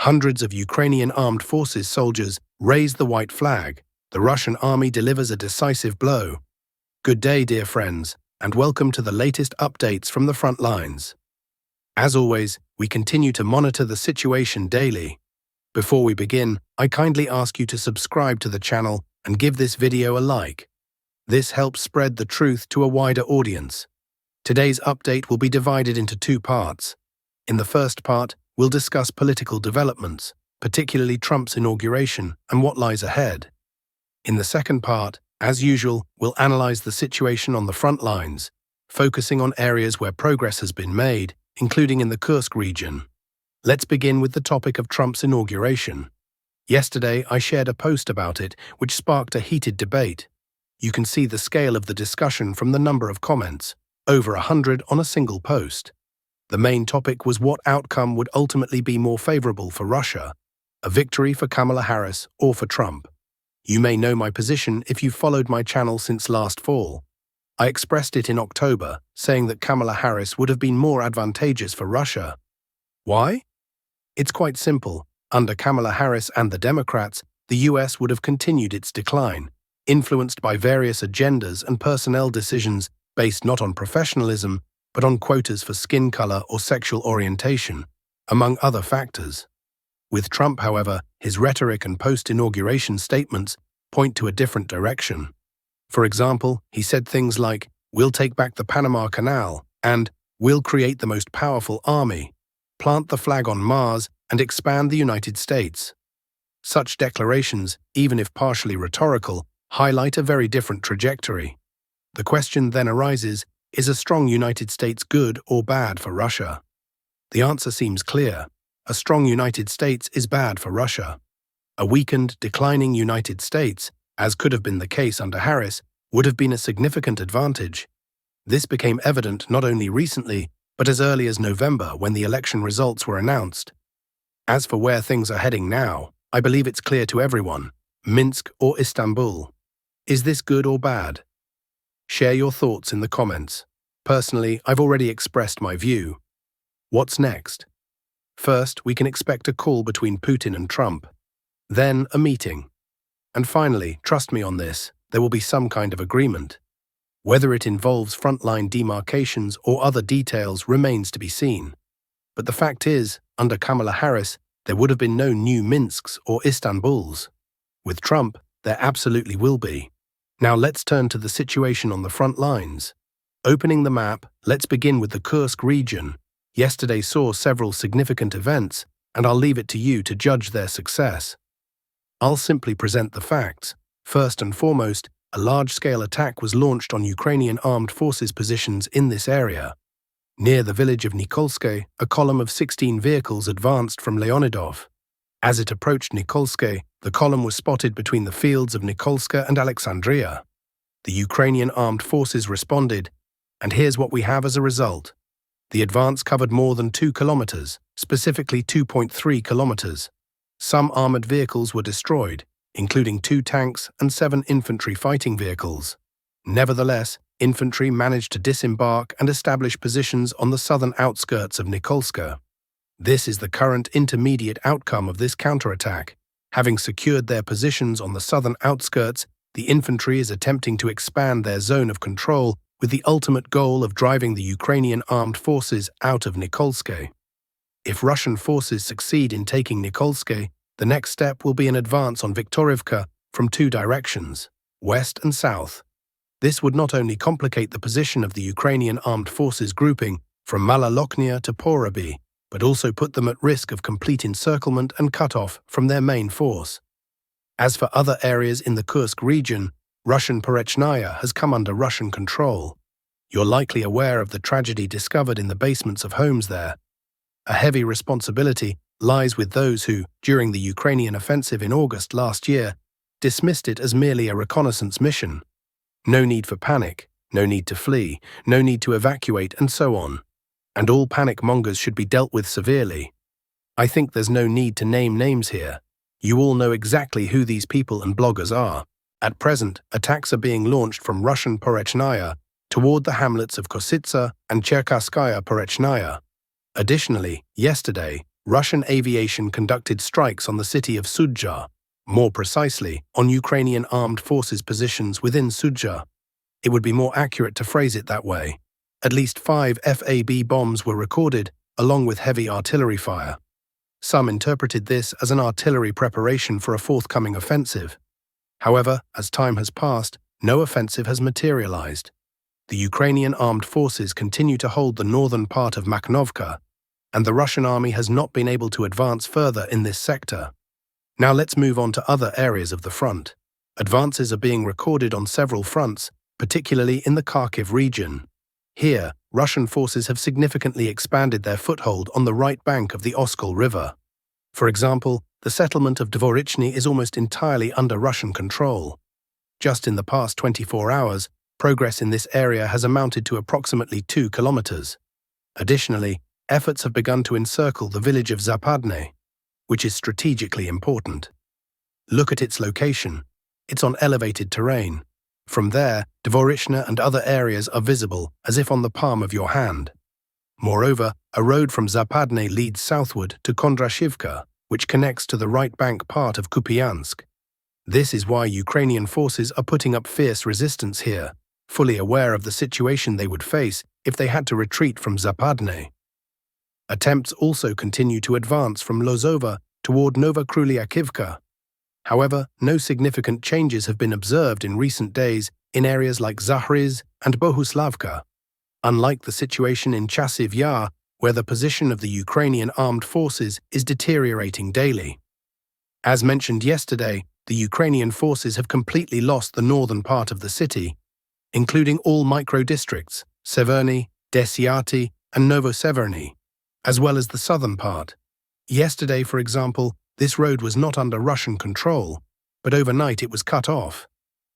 Hundreds of Ukrainian Armed Forces soldiers raise the white flag. The Russian army delivers a decisive blow. Good day, dear friends, and welcome to the latest updates from the front lines. As always, we continue to monitor the situation daily. Before we begin, I kindly ask you to subscribe to the channel and give this video a like. This helps spread the truth to a wider audience. Today's update will be divided into two parts. In the first part, we'll discuss political developments, particularly Trump's inauguration and what lies ahead. In the second part, as usual, we'll analyze the situation on the front lines, focusing on areas where progress has been made, including in the Kursk region. Let's begin with the topic of Trump's inauguration. Yesterday, I shared a post about it, which sparked a heated debate. You can see the scale of the discussion from the number of comments, over 100 on a single post. The main topic was what outcome would ultimately be more favorable for Russia, a victory for Kamala Harris or for Trump. You may know my position if you've followed my channel since last fall. I expressed it in October, saying that Kamala Harris would have been more advantageous for Russia. Why? It's quite simple. Under Kamala Harris and the Democrats, the US would have continued its decline, influenced by various agendas and personnel decisions based not on professionalism, but on quotas for skin color or sexual orientation, among other factors. With Trump, however, his rhetoric and post-inauguration statements point to a different direction. For example, he said things like, "We'll take back the Panama Canal," and "We'll create the most powerful army, plant the flag on Mars, and expand the United States." Such declarations, even if partially rhetorical, highlight a very different trajectory. The question then arises, is a strong United States good or bad for Russia? The answer seems clear. A strong United States is bad for Russia. A weakened, declining United States, as could have been the case under Harris, would have been a significant advantage. This became evident not only recently, but as early as November when the election results were announced. As for where things are heading now, I believe it's clear to everyone: Minsk or Istanbul. Is this good or bad? Share your thoughts in the comments. Personally, I've already expressed my view. What's next? First, we can expect a call between Putin and Trump. Then, a meeting. And finally, trust me on this, there will be some kind of agreement. Whether it involves frontline demarcations or other details remains to be seen. But the fact is, under Kamala Harris, there would have been no new Minsks or Istanbuls. With Trump, there absolutely will be. Now let's turn to the situation on the front lines. Opening the map, let's begin with the Kursk region. Yesterday saw several significant events, and I'll leave it to you to judge their success. I'll simply present the facts. First and foremost, a large-scale attack was launched on Ukrainian Armed Forces positions in this area. Near the village of Nikolske, a column of 16 vehicles advanced from Leonidov. As it approached Nikolske, the column was spotted between the fields of Nikolska and Alexandria. The Ukrainian Armed Forces responded, and here's what we have as a result. The advance covered more than 2 kilometers, specifically 2.3 kilometers. Some armored vehicles were destroyed, including 2 tanks and 7 infantry fighting vehicles. Nevertheless, infantry managed to disembark and establish positions on the southern outskirts of Nikolska. This is the current intermediate outcome of this counterattack. Having secured their positions on the southern outskirts, the infantry is attempting to expand their zone of control with the ultimate goal of driving the Ukrainian Armed Forces out of Nikolske. If Russian forces succeed in taking Nikolske, the next step will be an advance on Viktorivka from 2 directions, west and south. This would not only complicate the position of the Ukrainian Armed Forces grouping from Malalochnia to Poraby, but also put them at risk of complete encirclement and cut-off from their main force. As for other areas in the Kursk region, Russian Porochnaya has come under Russian control. You're likely aware of the tragedy discovered in the basements of homes there. A heavy responsibility lies with those who, during the Ukrainian offensive in August last year, dismissed it as merely a reconnaissance mission. No need for panic, no need to flee, no need to evacuate, and so on. And all panic mongers should be dealt with severely. I think there's no need to name names here. You all know exactly who these people and bloggers are. At present, attacks are being launched from Russian Porochnaya toward the hamlets of Kositsa and Cherkasskaya Porochnaya. Additionally, yesterday, Russian aviation conducted strikes on the city of Sudzha, more precisely, on Ukrainian Armed Forces positions within Sudzha. It would be more accurate to phrase it that way. At least 5 FAB bombs were recorded, along with heavy artillery fire. Some interpreted this as an artillery preparation for a forthcoming offensive. However, as time has passed, no offensive has materialized. The Ukrainian Armed Forces continue to hold the northern part of Makhnovka, and the Russian army has not been able to advance further in this sector. Now let's move on to other areas of the front. Advances are being recorded on several fronts, particularly in the Kharkiv region. Here, Russian forces have significantly expanded their foothold on the right bank of the Oskol River. For example, the settlement of Dvorichny is almost entirely under Russian control. Just in the past 24 hours, progress in this area has amounted to approximately 2 kilometers. Additionally, efforts have begun to encircle the village of Zapadne, which is strategically important. Look at its location. It's on elevated terrain. From there, Dvorichny and other areas are visible as if on the palm of your hand. Moreover, a road from Zapadne leads southward to Kondrashivka, which connects to the right bank part of Kupiansk. This is why Ukrainian forces are putting up fierce resistance here, fully aware of the situation they would face if they had to retreat from Zapadne. Attempts also continue to advance from Lozova toward Novokruliakivka. However, no significant changes have been observed in recent days in areas like Zahriz and Bohuslavka, unlike the situation in Chasiv Yar, where the position of the Ukrainian Armed Forces is deteriorating daily. As mentioned yesterday, the Ukrainian forces have completely lost the northern part of the city, including all micro-districts, Severny, Desyati, and Novoseverny, as well as the southern part. Yesterday, for example, this road was not under Russian control, but overnight it was cut off.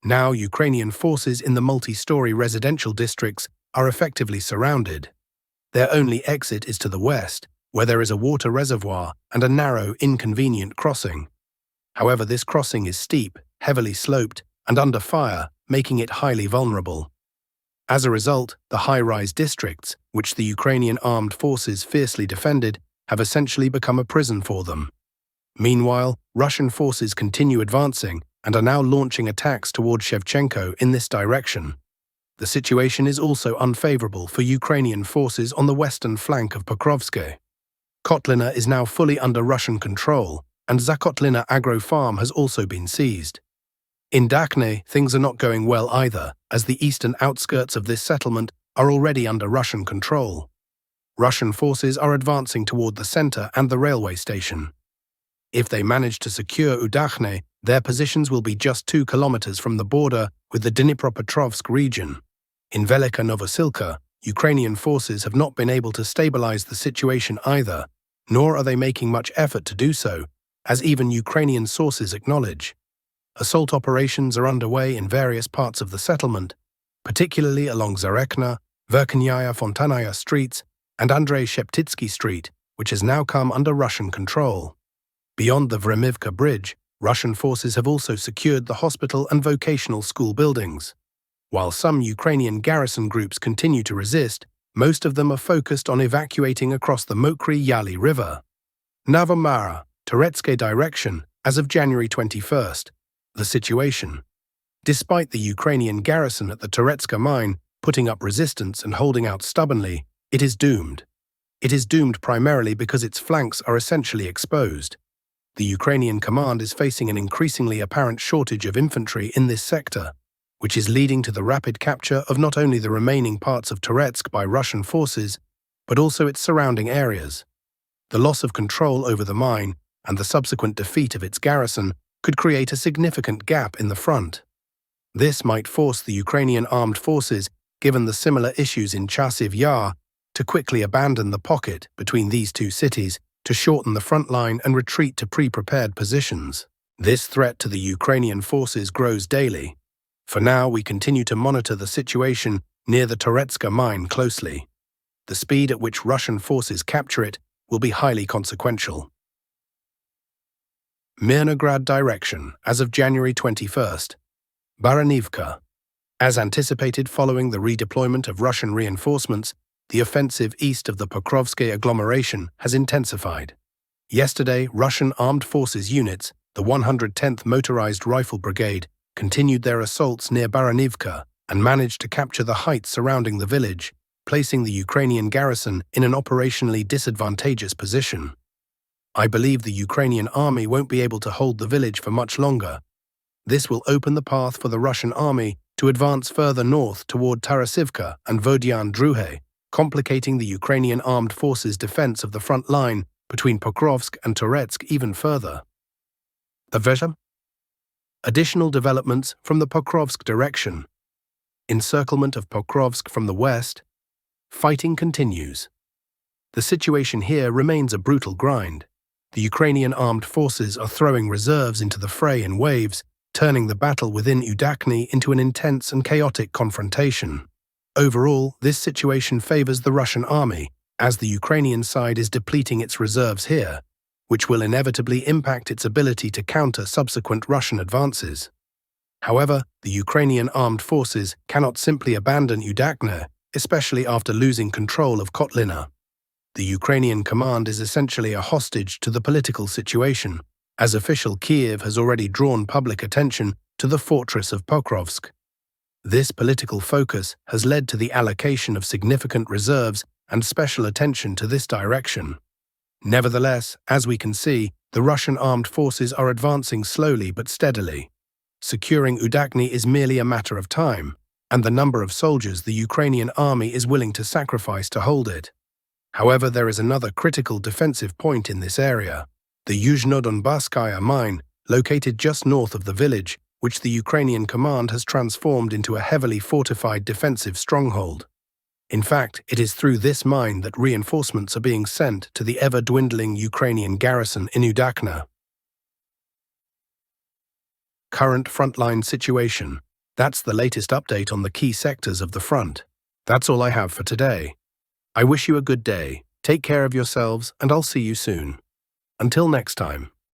Now Ukrainian forces in the multi-story residential districts are effectively surrounded. Their only exit is to the west, where there is a water reservoir and a narrow, inconvenient crossing. However, this crossing is steep, heavily sloped, and under fire, making it highly vulnerable. As a result, the high-rise districts, which the Ukrainian armed forces fiercely defended, have essentially become a prison for them. Meanwhile, Russian forces continue advancing and are now launching attacks toward Shevchenko in this direction. The situation is also unfavorable for Ukrainian forces on the western flank of Pokrovsk. Kotlina is now fully under Russian control, and Zakotlina Agro Farm has also been seized. In Dakhne, things are not going well either, as the eastern outskirts of this settlement are already under Russian control. Russian forces are advancing toward the center and the railway station. If they manage to secure Udakhne, their positions will be just 2 kilometers from the border with the Dnipropetrovsk region. In Velika Novosilka, Ukrainian forces have not been able to stabilize the situation either, nor are they making much effort to do so, as even Ukrainian sources acknowledge. Assault operations are underway in various parts of the settlement, particularly along Zarekna, Verkhnaya Fontanaya streets, and Andrei Sheptitsky Street, which has now come under Russian control. Beyond the Vremivka Bridge, Russian forces have also secured the hospital and vocational school buildings. While some Ukrainian garrison groups continue to resist, most of them are focused on evacuating across the Mokry-Yaly River. Novomara, Toretsk direction, as of January 21st. The situation. Despite the Ukrainian garrison at the Teta Mine putting up resistance and holding out stubbornly, it is doomed. It is doomed primarily because its flanks are essentially exposed. The Ukrainian command is facing an increasingly apparent shortage of infantry in this sector, which is leading to the rapid capture of not only the remaining parts of Toretsk by Russian forces, but also its surrounding areas. The loss of control over the mine and the subsequent defeat of its garrison could create a significant gap in the front. This might force the Ukrainian armed forces, given the similar issues in Chasiv Yar, to quickly abandon the pocket between these two cities to shorten the front line and retreat to pre-prepared positions. This threat to the Ukrainian forces grows daily. For now, we continue to monitor the situation near the Teta Mine closely. The speed at which Russian forces capture it will be highly consequential. Mirnograd direction, as of January 21st. Baranivka. As anticipated following the redeployment of Russian reinforcements, the offensive east of the Pokrovsk agglomeration has intensified. Yesterday, Russian Armed Forces units, the 110th Motorized Rifle Brigade, continued their assaults near Baranivka and managed to capture the heights surrounding the village, placing the Ukrainian garrison in an operationally disadvantageous position. I believe the Ukrainian army won't be able to hold the village for much longer. This will open the path for the Russian army to advance further north toward Tarasivka and Vodyan Druhe, complicating the Ukrainian Armed Forces' defense of the front line between Pokrovsk and Toretsk even further. The Vesha? Additional developments from the Pokrovsk direction. Encirclement of Pokrovsk from the west. Fighting continues. The situation here remains a brutal grind. The Ukrainian armed forces are throwing reserves into the fray in waves, turning the battle within Udakny into an intense and chaotic confrontation. Overall, this situation favors the Russian army, as the Ukrainian side is depleting its reserves here, which will inevitably impact its ability to counter subsequent Russian advances. However, the Ukrainian armed forces cannot simply abandon Udakne, especially after losing control of Kotlina. The Ukrainian command is essentially a hostage to the political situation, as official Kiev has already drawn public attention to the fortress of Pokrovsk. This political focus has led to the allocation of significant reserves and special attention to this direction. Nevertheless, as we can see, the Russian armed forces are advancing slowly but steadily. Securing Udakny is merely a matter of time, and the number of soldiers the Ukrainian army is willing to sacrifice to hold it. However, there is another critical defensive point in this area, the Yuzhnodonbasskaya mine, located just north of the village, which the Ukrainian command has transformed into a heavily fortified defensive stronghold. In fact, it is through this mine that reinforcements are being sent to the ever-dwindling Ukrainian garrison in Udakna. Current frontline situation. That's the latest update on the key sectors of the front. That's all I have for today. I wish you a good day, take care of yourselves, and I'll see you soon. Until next time.